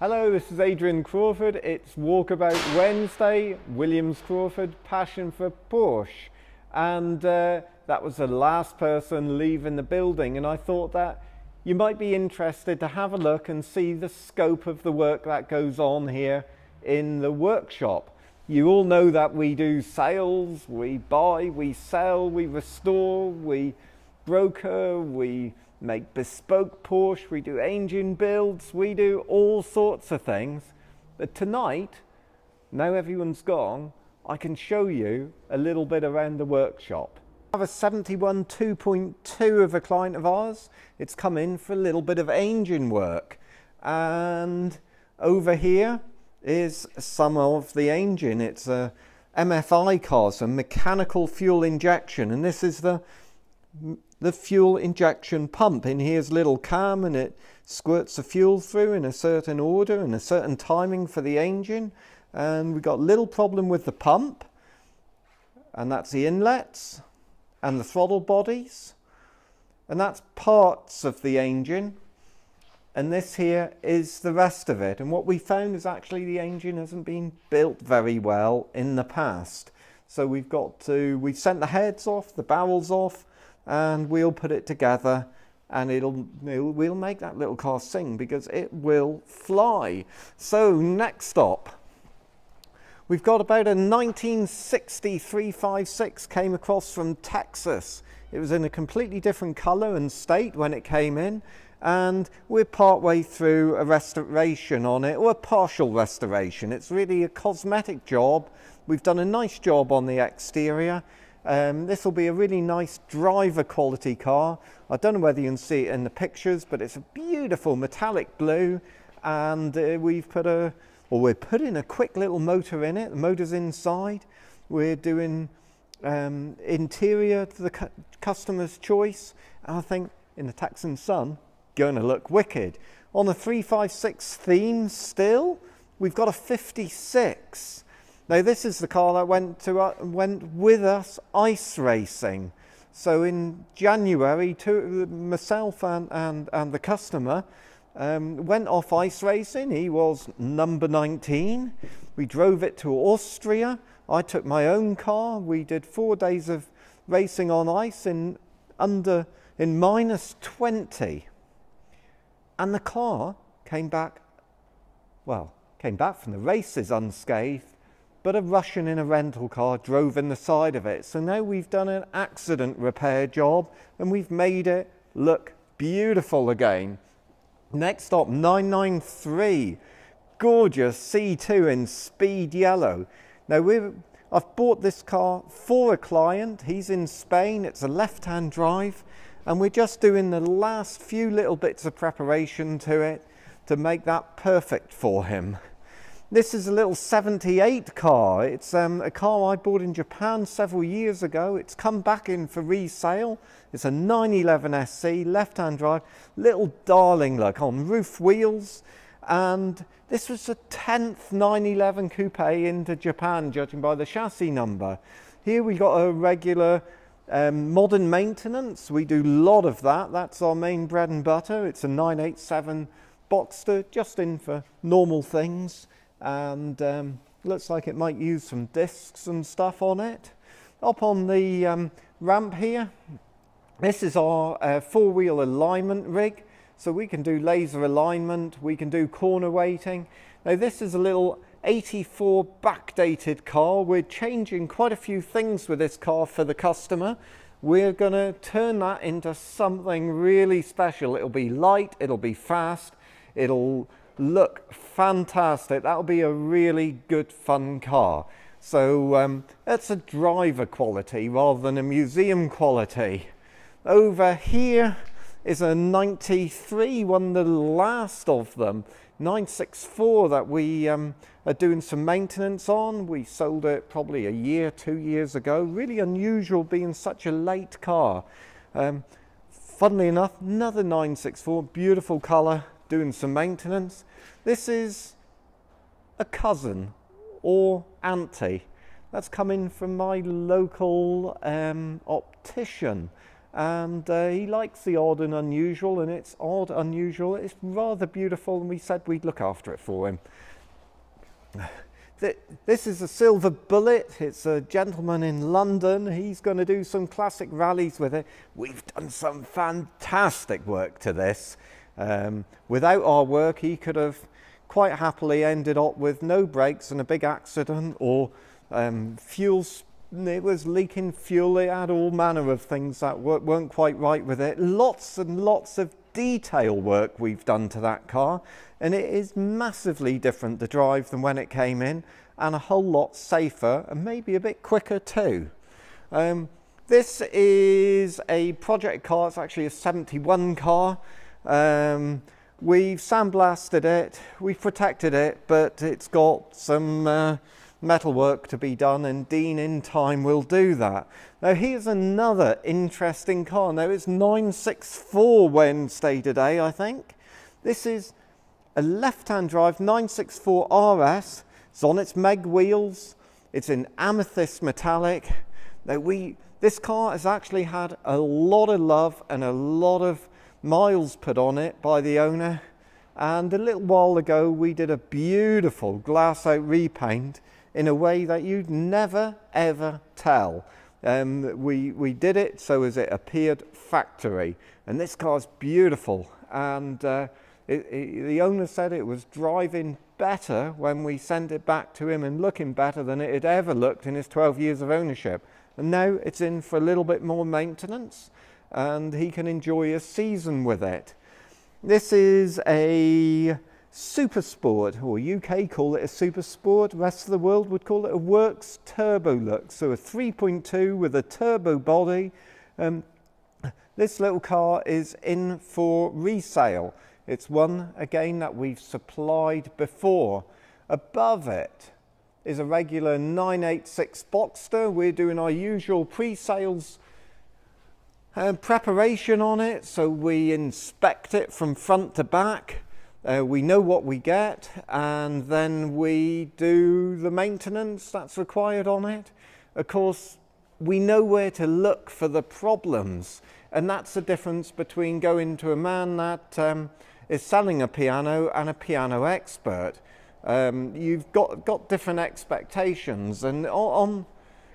Hello, this is Adrian Crawford. It's Walkabout Wednesday, Williams Crawford, Passion for Porsche. And that was the last person leaving the building, and I thought that you might be interested to have a look and see the scope of the work that goes on here in the workshop. You all know that we do sales, we buy, we sell, we restore, we broker, we make bespoke Porsche, we do engine builds, we do all sorts of things. But tonight, now everyone's gone, I can show you a little bit around the workshop. I have a 71 2.2 of a client of ours. It's come in for a little bit of engine work. And over here is some of the engine. It's a MFI car, so mechanical fuel injection. And this is the fuel injection pump. In here's a little cam, and it squirts the fuel through in a certain order and a certain timing for the engine. And we've got a little problem with the pump, and that's the inlets and the throttle bodies, and that's parts of the engine, and this here is the rest of it. And what we found is actually the engine hasn't been built very well in the past, so we've sent the heads off, the barrels off, and we'll put it together, and we'll make that little car sing, because it will fly. So next stop, we've got about a 1960 356 came across from Texas. It was in a completely different colour and state when it came in, and we're part way through a restoration on it, or a partial restoration. It's really a cosmetic job. We've done a nice job on the exterior. This will be a really nice driver quality car. I don't know whether you can see it in the pictures, but it's a beautiful metallic blue, and we're putting a quick little motor in it. The motor's inside. We're doing interior to the customer's choice, and I think in the Texan sun, going to look wicked. On the 356 theme still, we've got a 56. Now this is the car that went with us ice racing. So in January, myself and the customer went off ice racing. He was number 19. We drove it to Austria. I took my own car. We did 4 days of racing on ice in minus 20. And the car came back from the races unscathed, but a Russian in a rental car drove in the side of it. So now we've done an accident repair job, and we've made it look beautiful again. Next stop, 993, gorgeous C2 in speed yellow. Now I've bought this car for a client. He's in Spain. It's a left-hand drive, and we're just doing the last few little bits of preparation to it to make that perfect for him. This is a little 78 car. It's a car I bought in Japan several years ago. It's come back in for resale. It's a 911 SC, left-hand drive, little darling look on roof wheels. And this was the 10th 911 coupe into Japan, judging by the chassis number. Here we got a regular modern maintenance. We do a lot of that. That's our main bread and butter. It's a 987 Boxster, just in for normal things. And looks like it might use some discs and stuff on it. Up on the ramp here, this is our four-wheel alignment rig. So we can do laser alignment, we can do corner weighting. Now this is a little 84 backdated car. We're changing quite a few things with this car for the customer. We're going to turn that into something really special. It'll be light, it'll be fast, it'll look fantastic. That'll be a really good fun car. So that's a driver quality rather than a museum quality. Over here is a 93, one of the last of them, 964, that we are doing some maintenance on. We sold it probably a year, 2 years ago. Really unusual being such a late car. Funnily enough, another 964, beautiful colour, doing some maintenance. This is a cousin or auntie that's come in from my local optician, and he likes the odd and unusual, and it's odd, unusual, it's rather beautiful, and we said we'd look after it for him. This is a Silver Bullet. It's a gentleman in London. He's going to do some classic rallies with it. We've done some fantastic work to this. Without our work, he could have quite happily ended up with no brakes and a big accident, or fuels. It was leaking fuel. It had all manner of things that weren't quite right with it. Lots and lots of detail work we've done to that car, and it is massively different to drive than when it came in, and a whole lot safer, and maybe a bit quicker too. This is a project car. It's actually a 71 car. We've sandblasted it, we've protected it, but it's got some metal work to be done, and Dean in time will do that. Now here's another interesting car. Now it's 964 Wednesday today, I think. This is a left-hand drive 964 RS. It's on its Meg wheels. It's in amethyst metallic. Now this car has actually had a lot of love and a lot of miles put on it by the owner, and a little while ago we did a beautiful glass out repaint in a way that you'd never ever tell. We did it so as it appeared factory, and this car's beautiful, and the owner said it was driving better when we sent it back to him, and looking better than it had ever looked in his 12 years of ownership. And now it's in for a little bit more maintenance, and he can enjoy a season with it. This is a Super Sport, or UK call it a Super Sport, rest of the world would call it a Works Turbo Look. So a 3.2 with a turbo body. This little car is in for resale. It's one again that we've supplied before. Above it is a regular 986 Boxster. We're doing our usual pre-sales preparation on it, so we inspect it from front to back. We know what we get, and then we do the maintenance that's required on it. Of course, we know where to look for the problems, and that's the difference between going to a man that is selling a piano and a piano expert. You've got different expectations, and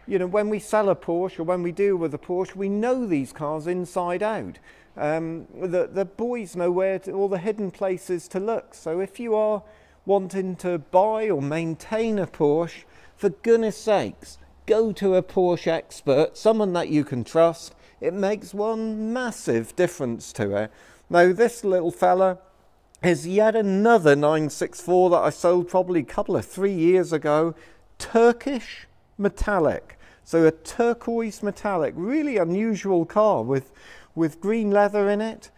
you know, when we sell a Porsche or when we deal with a Porsche, we know these cars inside out. The boys know where all the hidden places to look. So if you are wanting to buy or maintain a Porsche, for goodness sakes, go to a Porsche expert, someone that you can trust. It makes one massive difference to it. Now this little fella is yet another 964 that I sold probably a couple of 3 years ago. Turkish metallic. So a turquoise metallic, really unusual car with green leather in it.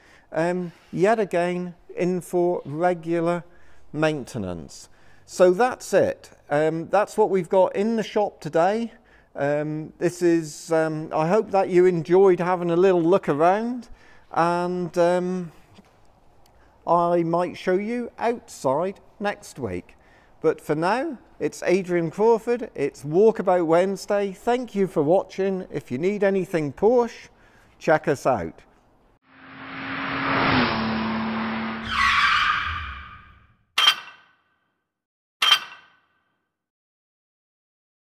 Yet again, in for regular maintenance. So that's it. That's what we've got in the shop today. This is, I hope that you enjoyed having a little look around, and I might show you outside next week. But for now, it's Adrian Crawford, it's Walkabout Wednesday. Thank you for watching. If you need anything Porsche, check us out.